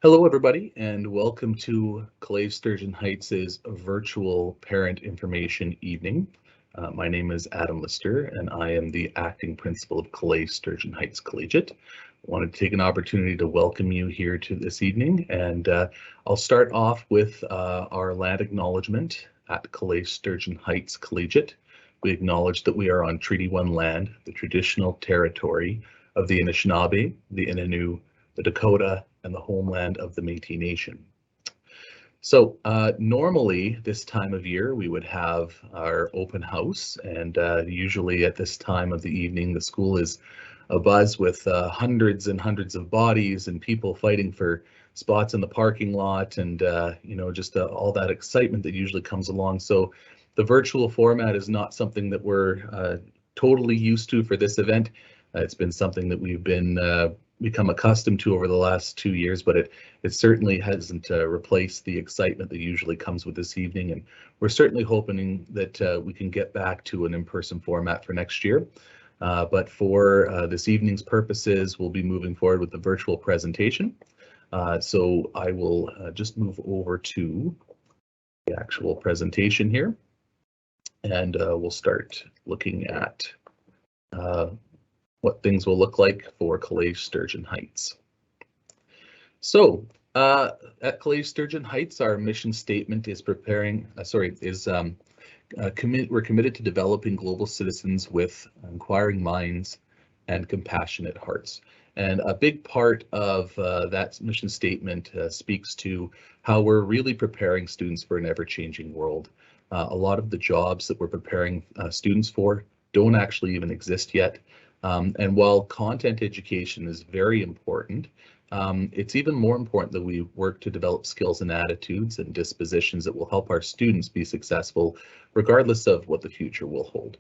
Hello, everybody, and welcome to Calais Sturgeon Heights' virtual parent information evening. My name is Adam Lister, and I am the acting principal of Calais Sturgeon Heights Collegiate. I wanted to take an opportunity to welcome you here to this evening, and I'll start off with our land acknowledgement at Calais Sturgeon Heights Collegiate. We acknowledge that we are on Treaty 1 land, the traditional territory of the Anishinaabe, the Innu, the Dakota, and the homeland of the Métis Nation. So normally this time of year we would have our open house, and usually at this time of the evening the school is abuzz with hundreds and hundreds of bodies and people fighting for spots in the parking lot, and just all that excitement that usually comes along. So the virtual format is not something that we're totally used to for this event. It's been something that we've been become accustomed to over the last 2 years, but it certainly hasn't replaced the excitement that usually comes with this evening, and we're certainly hoping that we can get back to an in-person format for next year. But for this evening's purposes, we'll be moving forward with the virtual presentation. So I will just move over to the actual presentation here, and we'll start looking at what things will look like for Calais Sturgeon Heights. So at Calais Sturgeon Heights, our mission statement is we're committed to developing global citizens with inquiring minds and compassionate hearts. And a big part of that mission statement speaks to how we're really preparing students for an ever-changing world. A lot of the jobs that we're preparing students for don't actually even exist yet. And while content education is very important, it's even more important that we work to develop skills and attitudes and dispositions that will help our students be successful, regardless of what the future will hold.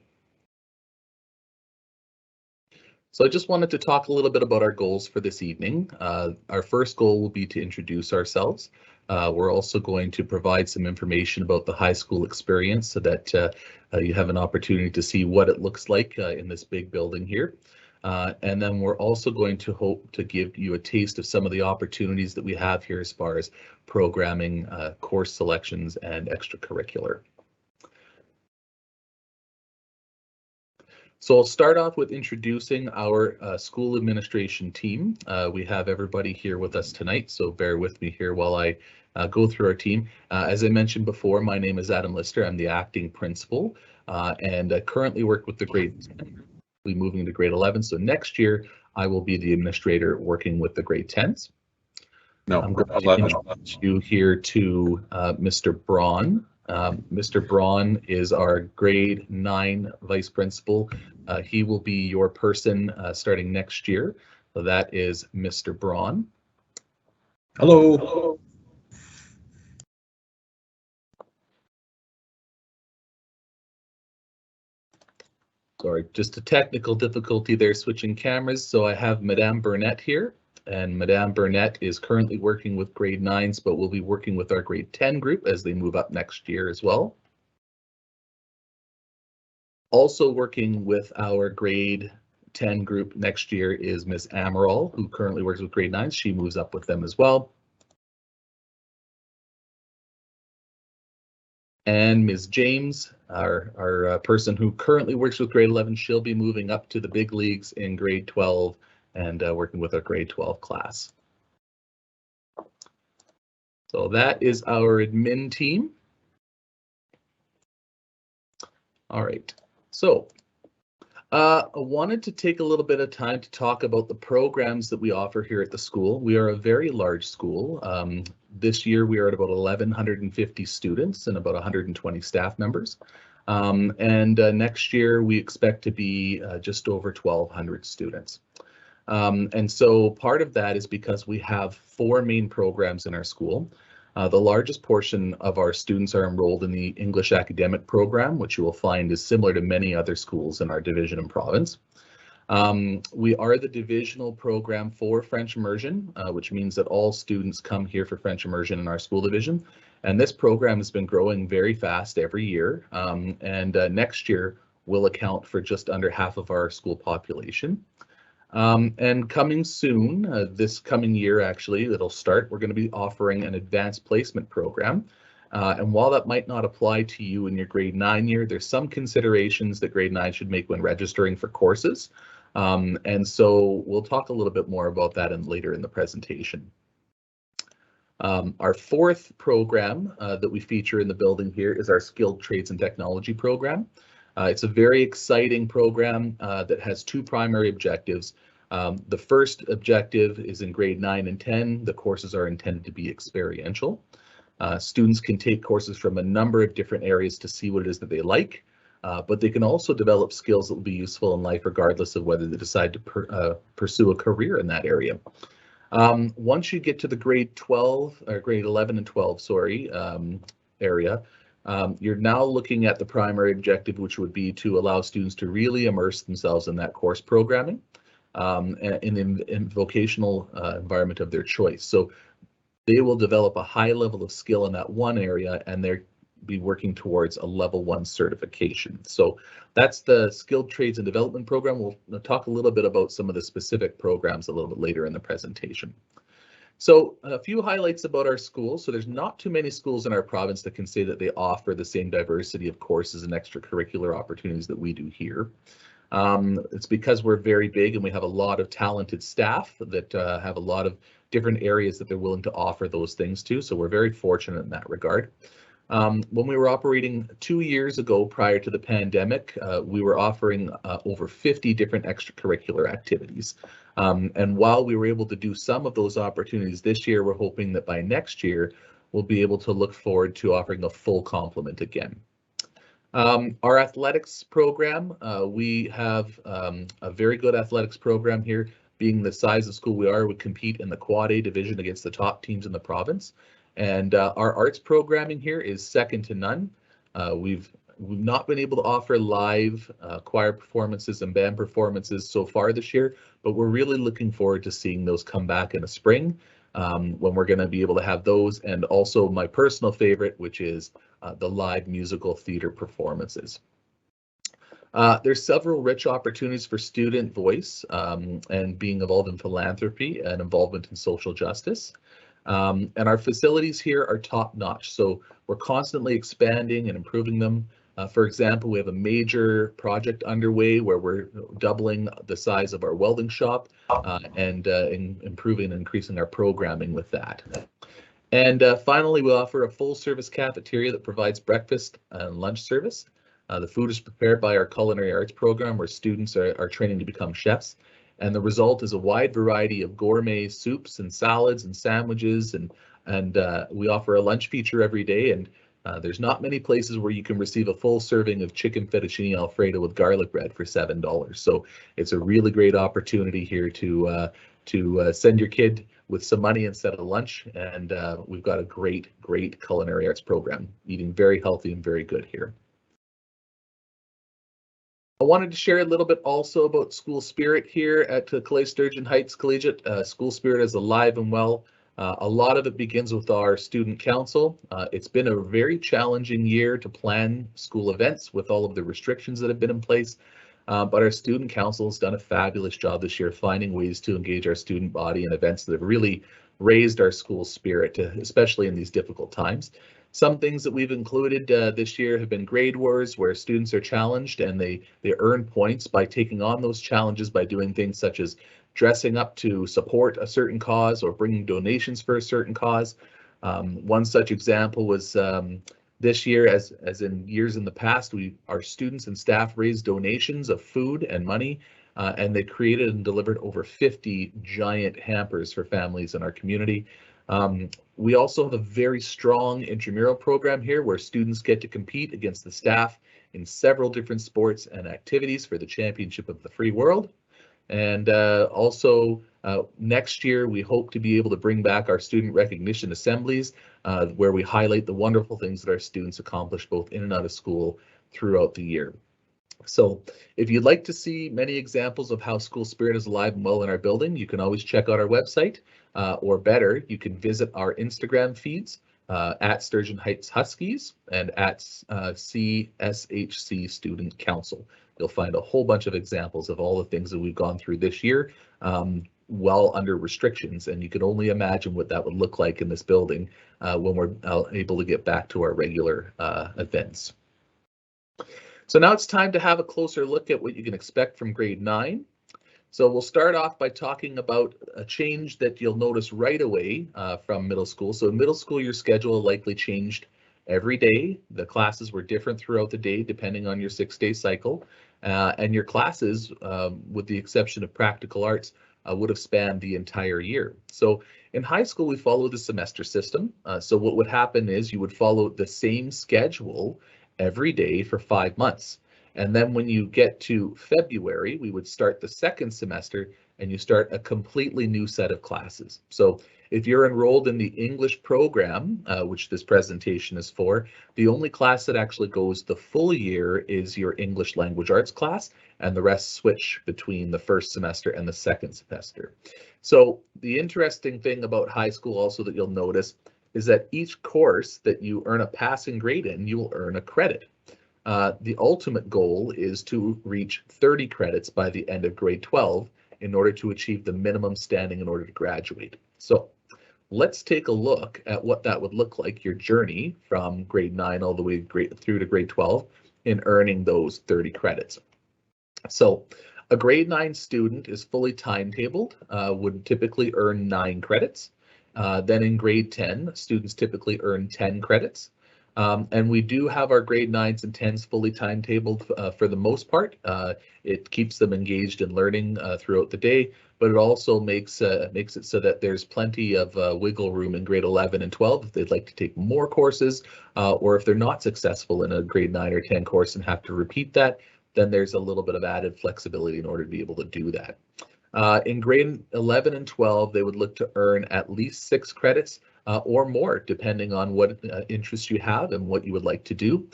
So I just wanted to talk a little bit about our goals for this evening. Our first goal will be to introduce ourselves. We're also going to provide some information about the high school experience so that you have an opportunity to see what it looks like in this big building here. And then we're also going to hope to give you a taste of some of the opportunities that we have here as far as programming, course selections, and extracurricular. So I'll start off with introducing our school administration team. We have everybody here with us tonight, so bear with me here while I go through our team. As I mentioned before, my name is Adam Lister. I'm the acting principal, and I currently work with the grade 10, moving to grade 11. So next year, I will be the administrator working with the grade 10s. No, I'm going to introduce you here to Mr. Braun. Mr. Braun is our grade 9 vice principal. He will be your person starting next year. So that is Mr. Braun. Hello. Sorry, just a technical difficulty there switching cameras. So I have Madame Burnett here, and Madame Burnett is currently working with grade 9s, but will be working with our grade 10 group as they move up next year as well. Also working with our grade 10 group next year is Ms. Amaral, who currently works with grade 9s. She moves up with them as well. And Ms. James, our person who currently works with grade 11, she'll be moving up to the big leagues in grade 12 and working with our grade 12 class. So that is our admin team. All right, so I wanted to take a little bit of time to talk about the programs that we offer here at the school. We are a very large school. This year we are at about 1,150 students and about 120 staff members. Next year we expect to be just over 1,200 students. And so part of that is because we have 4 main programs in our school. The largest portion of our students are enrolled in the English academic program, which you will find is similar to many other schools in our division and province. We are the divisional program for French immersion, which means that all students come here for French immersion in our school division. And this program has been growing very fast every year. Next year will account for just under half of our school population. And coming soon, this coming year actually, it'll start, we're going to be offering an advanced placement program. And while that might not apply to you in your grade 9 year, there's some considerations that grade 9 should make when registering for courses. And so we'll talk a little bit more about that later in the presentation. Our fourth program that we feature in the building here is our Skilled Trades and Technology program. It's a very exciting program that has two primary objectives. The first objective is in grade 9 and 10. The courses are intended to be experiential. Students can take courses from a number of different areas to see what it is that they like, but they can also develop skills that will be useful in life regardless of whether they decide to pursue a career in that area. Once you get to the grade 12 or grade 11 and 12, sorry, area, you're now looking at the primary objective, which would be to allow students to really immerse themselves in that course programming in vocational environment of their choice. So they will develop a high level of skill in that one area, and they'll be working towards a level 1 certification. So that's the Skilled Trades and Development program. We'll talk a little bit about some of the specific programs a little bit later in the presentation. So a few highlights about our schools. So there's not too many schools in our province that can say that they offer the same diversity of courses and extracurricular opportunities that we do here. It's because we're very big and we have a lot of talented staff that have a lot of different areas that they're willing to offer those things to. So we're very fortunate in that regard. When we were operating 2 years ago prior to the pandemic, we were offering over 50 different extracurricular activities. And while we were able to do some of those opportunities this year, we're hoping that by next year, we'll be able to look forward to offering a full complement again. Our athletics program, we have a very good athletics program here. Being the size of school we are, we compete in the Quad A division against the top teams in the province. And our arts programming here is second to none. We've not been able to offer live choir performances and band performances so far this year, but we're really looking forward to seeing those come back in the spring when we're going to be able to have those, and also my personal favorite, which is the live musical theater performances. There's several rich opportunities for student voice and being involved in philanthropy and involvement in social justice. And our facilities here are top notch, so we're constantly expanding and improving them. For example, we have a major project underway where we're doubling the size of our welding shop and improving and increasing our programming with that. And finally, we offer a full service cafeteria that provides breakfast and lunch service. The food is prepared by our culinary arts program, where students are training to become chefs. And the result is a wide variety of gourmet soups and salads and sandwiches, and we offer a lunch feature every day. And there's not many places where you can receive a full serving of chicken fettuccine alfredo with garlic bread for $7. So it's a really great opportunity here to send your kid with some money instead of lunch. And we've got a great culinary arts program, eating very healthy and very good here. I wanted to share a little bit also about school spirit here at Calais Sturgeon Heights Collegiate. School spirit is alive and well. A lot of it begins with our student council. It's been a very challenging year to plan school events with all of the restrictions that have been in place, but our student council has done a fabulous job this year finding ways to engage our student body in events that have really raised our school spirit, especially in these difficult times. Some things that we've included this year have been grade wars, where students are challenged and they earn points by taking on those challenges by doing things such as dressing up to support a certain cause or bringing donations for a certain cause. One such example was this year, as in years in the past, our students and staff raised donations of food and money, and they created and delivered over 50 giant hampers for families in our community. We also have a very strong intramural program here where students get to compete against the staff in several different sports and activities for the championship of the free world. And also next year, we hope to be able to bring back our student recognition assemblies where we highlight the wonderful things that our students accomplish both in and out of school throughout the year. So if you'd like to see many examples of how school spirit is alive and well in our building, you can always check out our website, or better, you can visit our Instagram feeds at Sturgeon Heights Huskies and at CSHC Student Council. You'll find a whole bunch of examples of all the things that we've gone through this year while under restrictions, and you can only imagine what that would look like in this building when we're able to get back to our regular events. So now it's time to have a closer look at what you can expect from grade 9. So we'll start off by talking about a change that you'll notice right away from middle school. So in middle school, your schedule likely changed every day. The classes were different throughout the day depending on your 6-day cycle. And your classes, with the exception of practical arts, would have spanned the entire year. So in high school, we follow the semester system. So what would happen is you would follow the same schedule every day for 5 months. And then when you get to February, we would start the second semester and you start a completely new set of classes. So if you're enrolled in the English program, which this presentation is for, the only class that actually goes the full year is your English language arts class, and the rest switch between the first semester and the second semester. So the interesting thing about high school also that you'll notice is that each course that you earn a passing grade in, you will earn a credit. The ultimate goal is to reach 30 credits by the end of grade 12 in order to achieve the minimum standing in order to graduate. So let's take a look at what that would look like, your journey from grade 9 all the way through to grade 12 in earning those 30 credits. So a grade 9 student is fully timetabled, would typically earn 9 credits. Then in grade 10, students typically earn 10 credits. And we do have our grade 9s and 10s fully timetabled for the most part. It keeps them engaged in learning throughout the day, but it also makes it so that there's plenty of wiggle room in grade 11 and 12 if they'd like to take more courses, or if they're not successful in a grade 9 or 10 course and have to repeat that, then there's a little bit of added flexibility in order to be able to do that. In grade 11 and 12, they would look to earn at least 6 credits or more, depending on what interests you have and what you would like to do.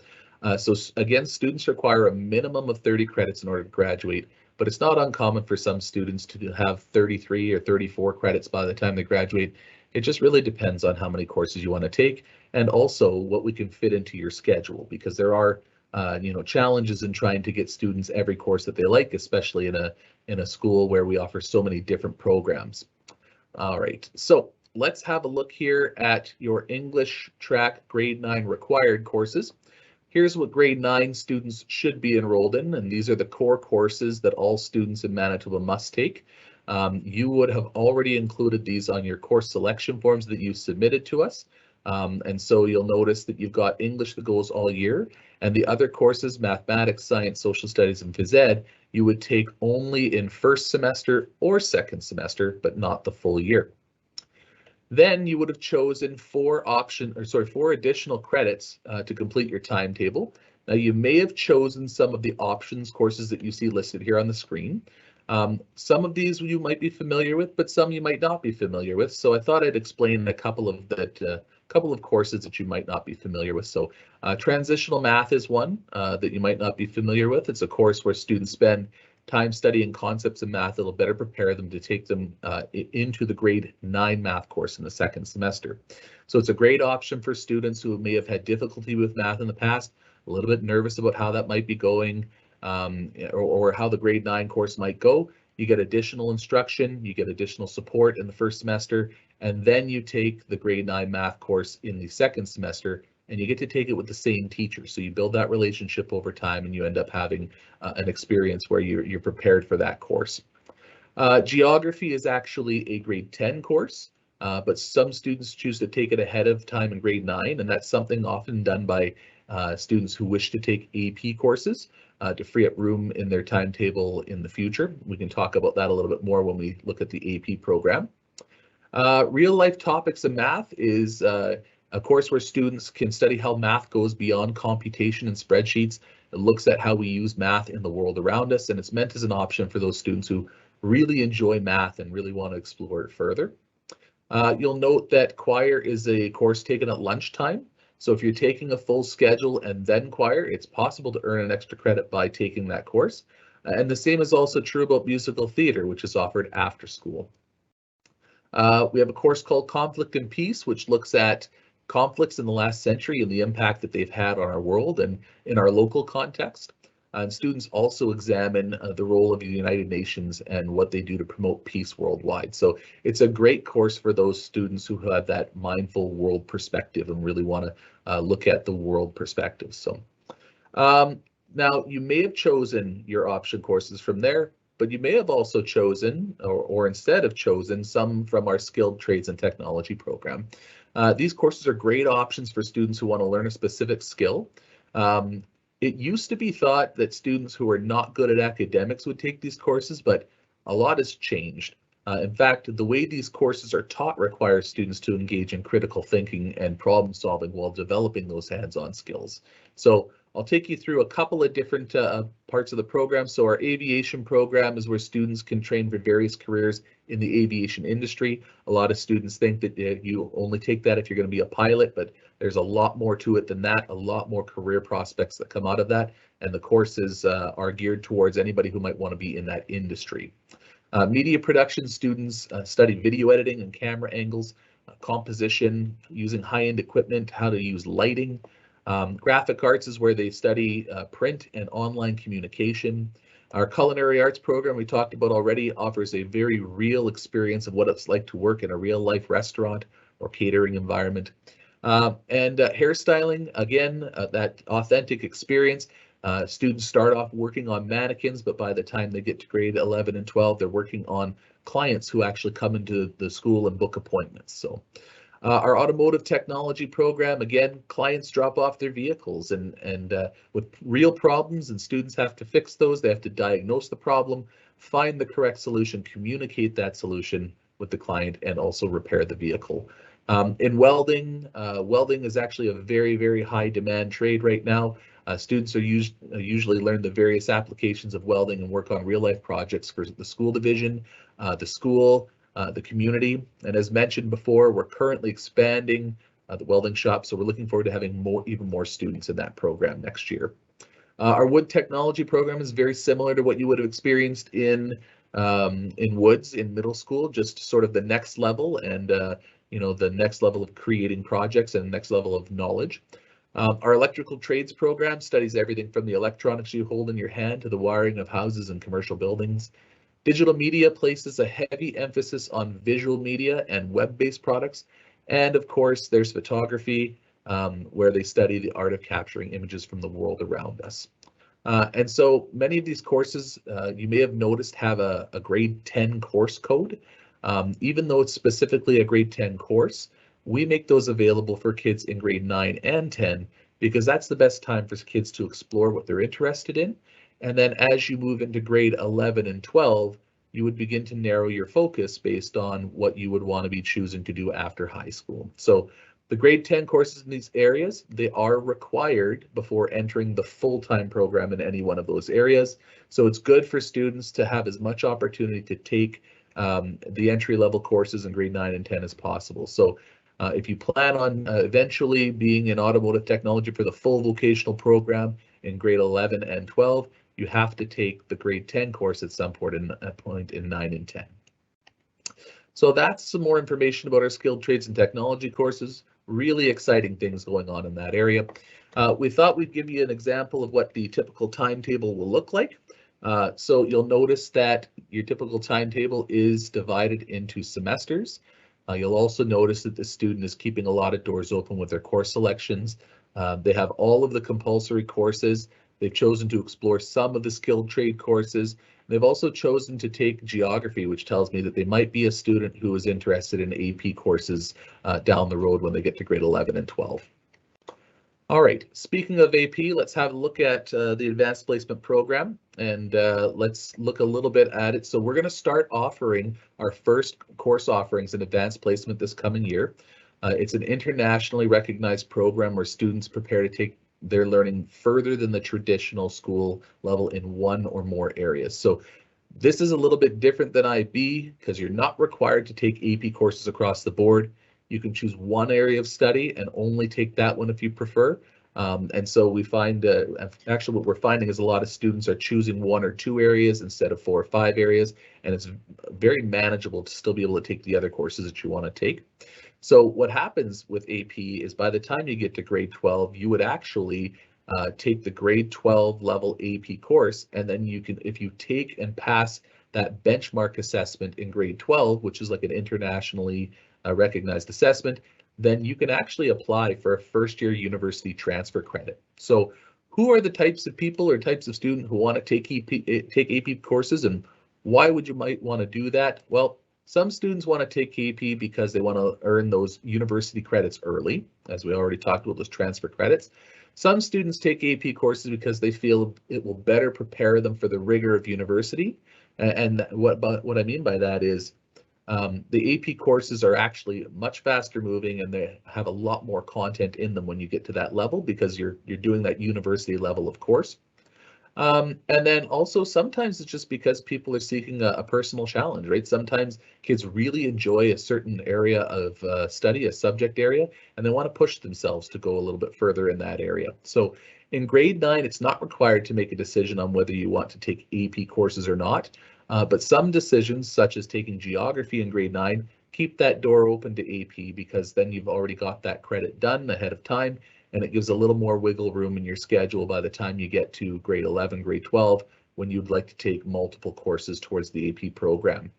So again, students require a minimum of 30 credits in order to graduate, but it's not uncommon for some students to have 33 or 34 credits by the time they graduate. It just really depends on how many courses you want to take and also what we can fit into your schedule, because there are challenges in trying to get students every course that they like, especially in a school where we offer so many different programs. All right, so let's have a look here at your English track grade 9 required courses. Here's what grade 9 students should be enrolled in, and these are the core courses that all students in Manitoba must take. You would have already included these on your course selection forms that you submitted to us. And so you'll notice that you've got English that goes all year, and the other courses, mathematics, science, social studies, and phys ed, you would take only in first semester or second semester, but not the full year. Then you would have chosen 4 additional credits to complete your timetable. Now you may have chosen some of the options courses that you see listed here on the screen. Some of these you might be familiar with, but some you might not be familiar with. So I thought I'd explain a couple of courses that you might not be familiar with. So transitional math is one that you might not be familiar with. It's a course where students spend time studying concepts in math that'll better prepare them to take them into the grade 9 math course in the second semester. So it's a great option for students who may have had difficulty with math in the past, a little bit nervous about how that might be going, or how the grade 9 course might go. You get additional instruction, you get additional support in the first semester, and then you take the grade 9 math course in the second semester, and you get to take it with the same teacher. So you build that relationship over time and you end up having an experience where you're prepared for that course. Geography is actually a grade 10 course, but some students choose to take it ahead of time in grade 9, and that's something often done by students who wish to take AP courses to free up room in their timetable in the future. We can talk about that a little bit more when we look at the AP program. Real life topics in math is a course where students can study how math goes beyond computation and spreadsheets. It looks at how we use math in the world around us, and it's meant as an option for those students who really enjoy math and really want to explore it further. You'll note that choir is a course taken at lunchtime. So if you're taking a full schedule and then choir, it's possible to earn an extra credit by taking that course. And the same is also true about musical theater, which is offered after school. We have a course called Conflict and Peace, which looks at conflicts in the last century and the impact that they've had on our world and in our local context. And students also examine the role of the United Nations and what they do to promote peace worldwide. So it's a great course for those students who have that mindful world perspective and really want to look at the world perspective. So now you may have chosen your option courses from there, but you may have also chosen, or instead have chosen, some from our skilled trades and technology program. These courses are great options for students who want to learn a specific skill. It used to be thought that students who are not good at academics would take these courses, but a lot has changed. In fact, the way these courses are taught requires students to engage in critical thinking and problem solving while developing those hands-on skills. So I'll take you through a couple of different parts of the program. So our aviation program is where students can train for various careers in the aviation industry. A lot of students think that you only take that if you're going to be a pilot, but there's a lot more to it than that, a lot more career prospects that come out of that. And the courses are geared towards anybody who might want to be in that industry. Media production students study video editing and camera angles, composition, using high-end equipment, how to use lighting. Graphic arts is where they study print and online communication. Our culinary arts program we talked about already offers a very real experience of what it's like to work in a real life restaurant or catering environment. And hairstyling, again, that authentic experience. Students start off working on mannequins, but by the time they get to grade 11 and 12, they're working on clients who actually come into the school and book appointments. So our automotive technology program, again, clients drop off their vehicles and with real problems, and students have to fix those. They have to diagnose the problem, find the correct solution, communicate that solution with the client, and also repair the vehicle. In welding, welding is actually a very, very high demand trade right now. Students are usually learn the various applications of welding and work on real life projects for the school division, the school, the community. And as mentioned before, we're currently expanding the welding shop, so we're looking forward to having even more students in that program next year. Our wood technology program is very similar to what you would have experienced in woods in middle school, just sort of the next level and the next level of creating projects and next level of knowledge. Our electrical trades program studies everything from the electronics you hold in your hand to the wiring of houses and commercial buildings. Digital media places a heavy emphasis on visual media and web-based products. And of course, there's photography, where they study the art of capturing images from the world around us. And so many of these courses, you may have noticed, have a grade 10 course code. Even though it's specifically a grade 10 course, we make those available for kids in grade 9 and 10 because that's the best time for kids to explore what they're interested in. And then as you move into grade 11 and 12, you would begin to narrow your focus based on what you would want to be choosing to do after high school. So the grade 10 courses in these areas, they are required before entering the full-time program in any one of those areas. So it's good for students to have as much opportunity to take the entry-level courses in grade 9 and 10 as possible. So if you plan on eventually being in automotive technology for the full vocational program in grade 11 and 12, you have to take the grade 10 course at some point in 9 and 10. So that's some more information about our skilled trades and technology courses. Really exciting things going on in that area. We thought we'd give you an example of what the typical timetable will look like. So you'll notice that your typical timetable is divided into semesters. You'll also notice that the student is keeping a lot of doors open with their course selections. They have all of the compulsory courses. They've chosen to explore some of the skilled trade courses. They've also chosen to take geography, which tells me that they might be a student who is interested in AP courses down the road when they get to grade 11 and 12. All right, speaking of AP, let's have a look at the advanced placement program and let's look a little bit at it. So we're going to start offering our first course offerings in advanced placement this coming year. It's an internationally recognized program where students prepare to take their learning further than the traditional school level in one or more areas. So this is a little bit different than IB because you're not required to take AP courses across the board. You can choose one area of study and only take that one if you prefer. And so we find, actually what we're finding is a lot of students are choosing one or two areas instead of 4 or 5 areas, and it's very manageable to still be able to take the other courses that you want to take. So what happens with AP is by the time you get to grade 12, you would actually take the grade 12 level AP course, and then you can, if you take and pass that benchmark assessment in grade 12, which is like an internationally recognized assessment, then you can actually apply for a first-year university transfer credit. So who are the types of people or types of student who want to take AP courses, and why would you might want to do that? Well, some students want to take AP because they want to earn those university credits early, as we already talked about, those transfer credits. Some students take AP courses because they feel it will better prepare them for the rigor of university. And what I mean by that is the AP courses are actually much faster moving, and they have a lot more content in them when you get to that level, because you're doing that university level of course. And then also sometimes it's just because people are seeking a personal challenge, right? Sometimes kids really enjoy a certain area of study, a subject area, and they want to push themselves to go a little bit further in that area. So in grade 9, it's not required to make a decision on whether you want to take AP courses or not, but some decisions, such as taking geography in grade 9, keep that door open to AP, because then you've already got that credit done ahead of time, and it gives a little more wiggle room in your schedule by the time you get to grade 11, grade 12, when you'd like to take multiple courses towards the AP program.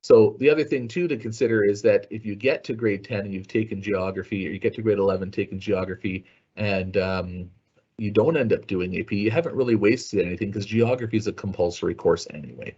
So the other thing too to consider is that if you get to grade 10 and you've taken geography, or you get to grade 11 taking geography, and you don't end up doing AP, you haven't really wasted anything, because geography is a compulsory course anyway.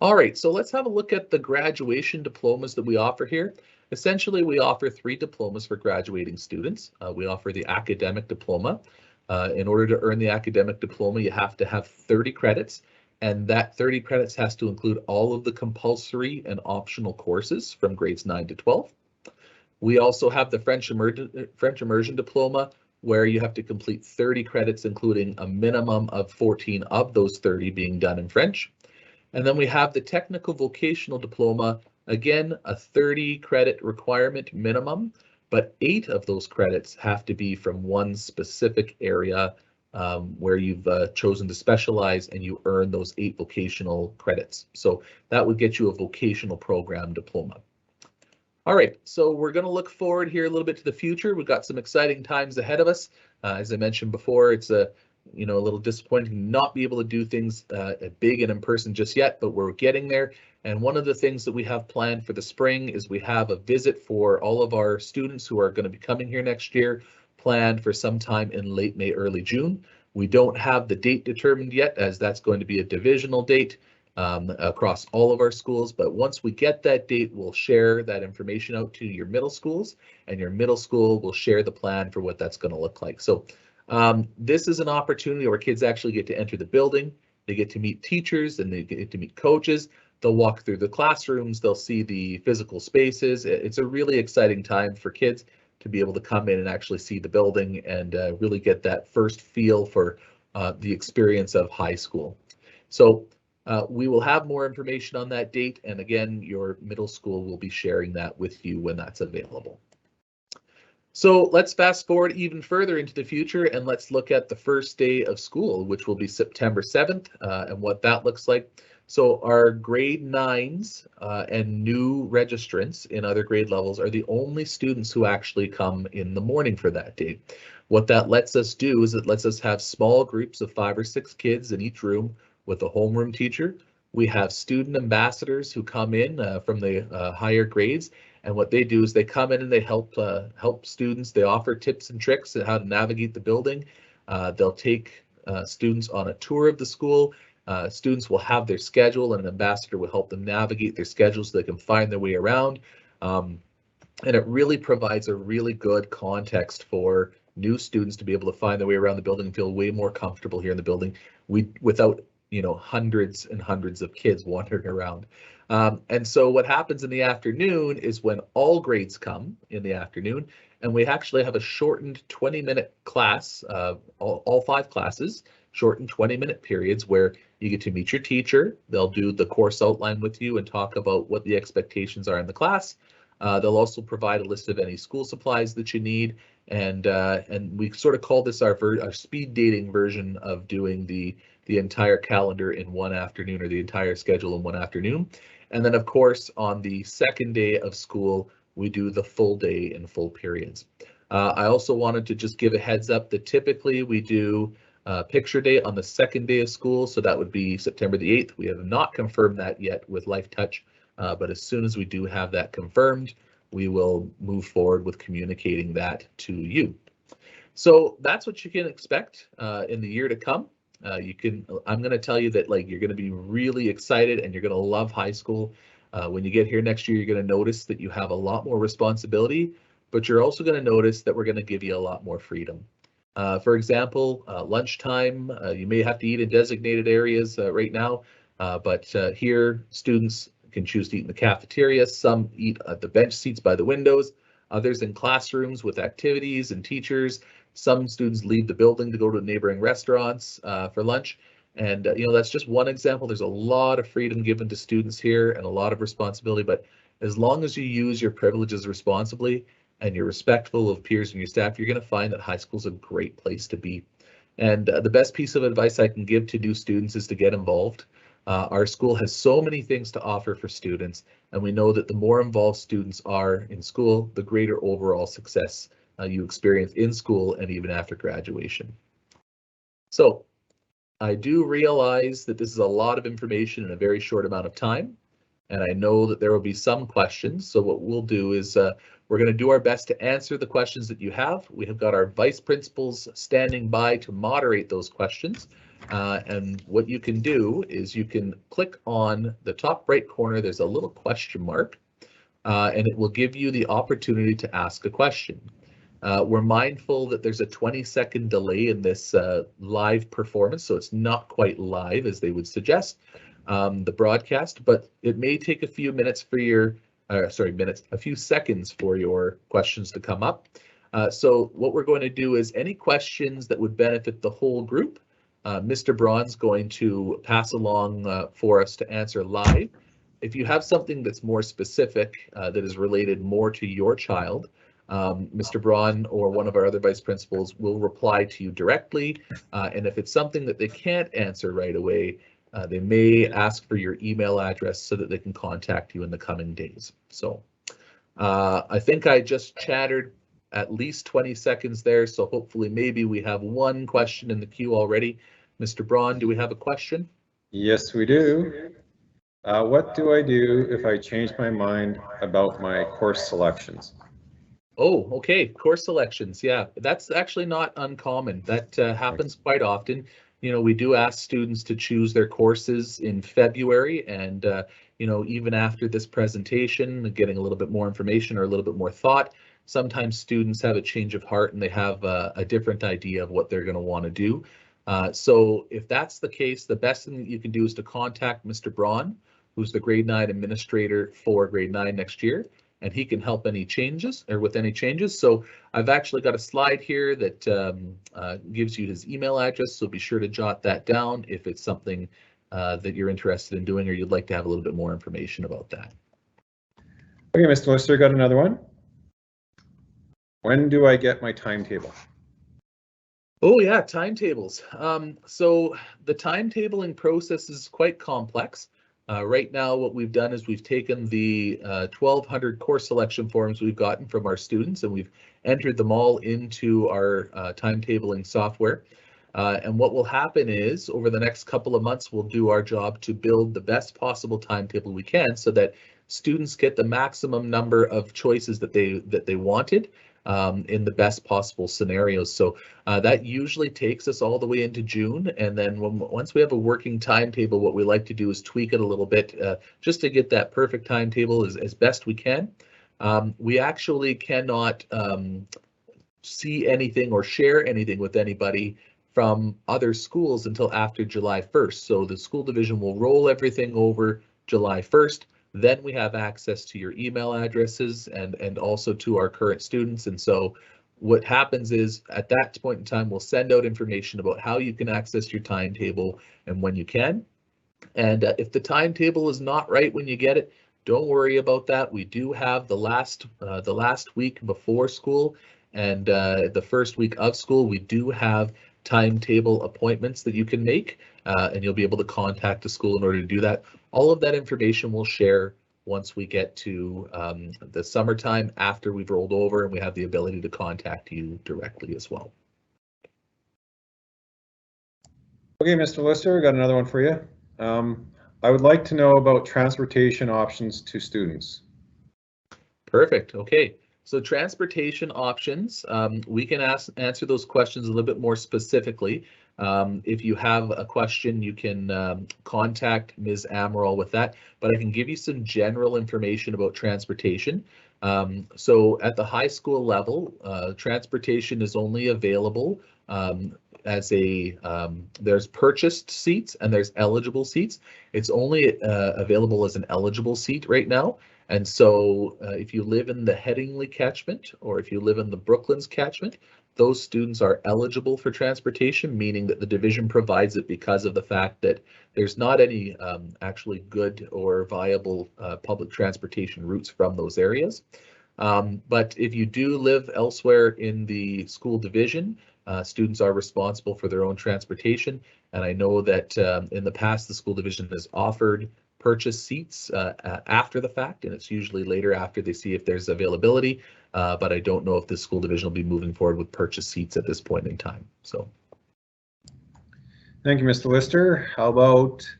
All right, so let's have a look at the graduation diplomas that we offer here. Essentially, we offer 3 diplomas for graduating students. We offer the academic diploma. In order to earn the academic diploma, you have to have 30 credits, and that 30 credits has to include all of the compulsory and optional courses from grades 9 to 12. We also have the French immersion diploma, where you have to complete 30 credits, including a minimum of 14 of those 30 being done in French. And then we have the technical vocational diploma, again, a 30 credit requirement minimum, but 8 of those credits have to be from one specific area where you've chosen to specialize, and you earn those 8 vocational credits. So that would get you a vocational program diploma. All right, so we're going to look forward here a little bit to the future. We've got some exciting times ahead of us. As I mentioned before, it's a little disappointing to not be able to do things big and in person just yet, but we're getting there. And one of the things that we have planned for the spring is we have a visit for all of our students who are going to be coming here next year, planned for sometime in late May, early June. We don't have the date determined yet, as that's going to be a divisional date across all of our schools. But once we get that date, we'll share that information out to your middle schools, and your middle school will share the plan for what that's going to look like. So this is an opportunity where kids actually get to enter the building. They get to meet teachers, and they get to meet coaches. They'll walk through the classrooms. They'll see the physical spaces. It's a really exciting time for kids to be able to come in and actually see the building, and really get that first feel for the experience of high school. So we will have more information on that date, and again, your middle school will be sharing that with you when that's available. So let's fast forward even further into the future, and let's look at the first day of school, which will be September 7th, and what that looks like. So our grade 9s and new registrants in other grade levels are the only students who actually come in the morning for that day. What that lets us do is it lets us have small groups of 5 or 6 kids in each room with a homeroom teacher. We have student ambassadors who come in from the higher grades, and what they do is they come in and they help students. They offer tips and tricks on how to navigate the building. They'll take students on a tour of the school. Students will have their schedule, and an ambassador will help them navigate their schedule so they can find their way around. And it really provides a really good context for new students to be able to find their way around the building and feel way more comfortable here in the building without hundreds and hundreds of kids wandering around. And so what happens in the afternoon is when all grades come in the afternoon, and we actually have a shortened 20-minute class, all 5 classes, shortened 20-minute periods where you get to meet your teacher. They'll do the course outline with you and talk about what the expectations are in the class. They'll also provide a list of any school supplies that you need, and we sort of call this our speed dating version of doing the entire calendar in one afternoon, or the entire schedule in one afternoon. And then, of course, on the second day of school, we do the full day in full periods. I also wanted to just give a heads up that typically we do picture day on the second day of school, so that would be September the 8th. We have not confirmed that yet with Life Touch, but as soon as we do have that confirmed, we will move forward with communicating that to you. So that's what you can expect in the year to come. I'm going to tell you that you're going to be really excited and you're going to love high school. When you get here next year, you're going to notice that you have a lot more responsibility, but you're also going to notice that we're going to give you a lot more freedom. For example, lunchtime, you may have to eat in designated areas right now, but here students can choose to eat in the cafeteria. Some eat at the bench seats by the windows, others in classrooms with activities and teachers. Some students leave the building to go to neighboring restaurants for lunch. And that's just one example. There's a lot of freedom given to students here and a lot of responsibility, but as long as you use your privileges responsibly and you're respectful of peers and your staff, you're going to find that high school is a great place to be. And the best piece of advice I can give to new students is to get involved. Our school has so many things to offer for students, and we know that the more involved students are in school, the greater overall success you experience in school and even after graduation. So I do realize that this is a lot of information in a very short amount of time, and I know that there will be some questions. So what we'll do is we're going to do our best to answer the questions that you have. We have got our vice principals standing by to moderate those questions. And what you can do is you can click on the top right corner. There's a little question mark, and it will give you the opportunity to ask a question. We're mindful that there's a 20-second delay in this live performance, so it's not quite live as they would suggest, the broadcast, but it may take a few minutes for your, a few seconds for your questions to come up. So what we're going to do is any questions that would benefit the whole group, Mr. Braun's going to pass along for us to answer live. If you have something that's more specific that is related more to your child, Mr. Braun or one of our other vice principals will reply to you directly. And if it's something that they can't answer right away, they may ask for your email address so that they can contact you in the coming days. So I think I just chattered at least 20 seconds there. So hopefully maybe we have one question in the queue already. Mr. Braun, do we have a question? Yes, we do. What do I do if I change my mind about my course selections? Oh, okay. Course selections. Yeah, that's actually not uncommon. That happens quite often. We do ask students to choose their courses in February, and even after this presentation, getting a little bit more information or a little bit more thought, sometimes students have a change of heart and they have a different idea of what they're going to want to do. So if that's the case, the best thing that you can do is to contact Mr. Braun, who's the grade 9 administrator for grade 9 next year, and he can help any changes or with any changes. So I've actually got a slide here that gives you his email address, so be sure to jot that down if it's something that you're interested in doing or you'd like to have a little bit more information about that. Okay, Mr. Lister, got another one. When do I get my timetable? Oh yeah, timetables. So the timetabling process is quite complex. Right now, what we've done is we've taken the 1,200 course selection forms we've gotten from our students and we've entered them all into our timetabling software. And what will happen is over the next couple of months, we'll do our job to build the best possible timetable we can so that students get the maximum number of choices that they wanted in the best possible scenarios. So that usually takes us all the way into June. And then once we have a working timetable, what we like to do is tweak it a little bit just to get that perfect timetable as best we can. We actually cannot see anything or share anything with anybody from other schools until after July 1st. So the school division will roll everything over July 1st. Then we have access to your email addresses and also to our current students. And so what happens is at that point in time, we'll send out information about how you can access your timetable and when you can. And if the timetable is not right when you get it, don't worry about that. We do have the last week before school and the first week of school, we do have timetable appointments that you can make and you'll be able to contact the school in order to do that. All of that information we'll share once we get to the summertime after we've rolled over and we have the ability to contact you directly as well. Okay, Mr. Lister, I got another one for you. I would like to know about transportation options to students. Perfect. Okay. So transportation options, we can answer those questions a little bit more specifically. If you have a question, you can contact Ms. Amaral with that, but I can give you some general information about transportation. So at the high school level, transportation is only available as there's purchased seats and there's eligible seats. It's only available as an eligible seat right now. And so if you live in the Headingley catchment or if you live in the Brooklands catchment, those students are eligible for transportation, meaning that the division provides it because of the fact that there's not any actually good or viable public transportation routes from those areas. But if you do live elsewhere in the school division, students are responsible for their own transportation. And I know that in the past, the school division has offered purchase seats after the fact, and it's usually later after they see if there's availability, but I don't know if the school division will be moving forward with purchase seats at this point in time. So, thank you, Mr. Lister. How about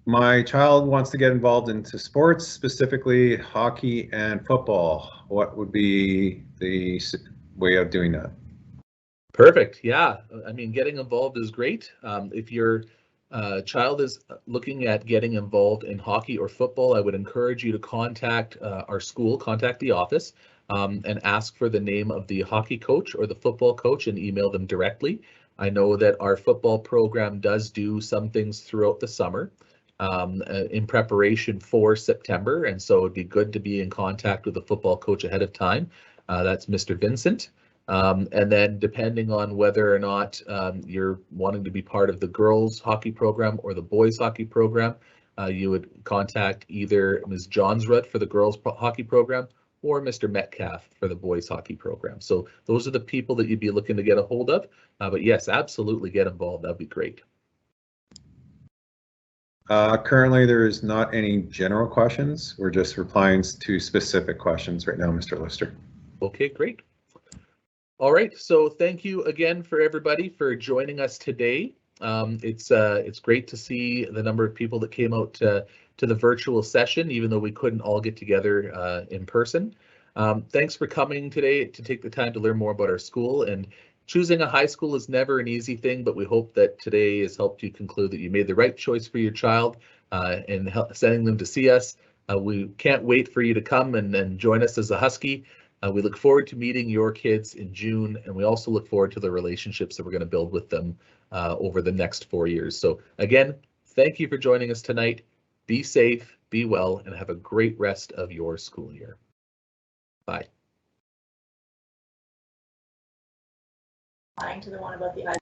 my child wants to get involved into sports, specifically hockey and football? What would be the way of doing that? Perfect. Yeah, I mean, getting involved is great. If your child is looking at getting involved in hockey or football, I would encourage you to contact our school, contact the office, and ask for the name of the hockey coach or the football coach and email them directly. I know that our football program does do some things throughout the summer in preparation for September, and so it'd be good to be in contact with the football coach ahead of time. That's Mr. Vincent. And then depending on whether or not you're wanting to be part of the girls hockey program or the boys hockey program, you would contact either Ms. Johnsrud for the girls hockey program or Mr. Metcalf for the boys hockey program. So those are the people that you'd be looking to get a hold of. But yes, absolutely get involved. That'd be great. Currently, there is not any general questions. We're just replying to specific questions right now, Mr. Lister. Okay, great. All right, so thank you again for everybody for joining us today. It's great to see the number of people that came out to the virtual session, even though we couldn't all get together in person. Thanks for coming today to take the time to learn more about our school. And choosing a high school is never an easy thing, but we hope that today has helped you conclude that you made the right choice for your child and sending them to see us. We can't wait for you to come and join us as a Husky. We look forward to meeting your kids in June, and we also look forward to the relationships that we're going to build with them over the next 4 years. So again, thank you for joining us tonight. Be safe, be well, and have a great rest of your school year. Bye. To the one about the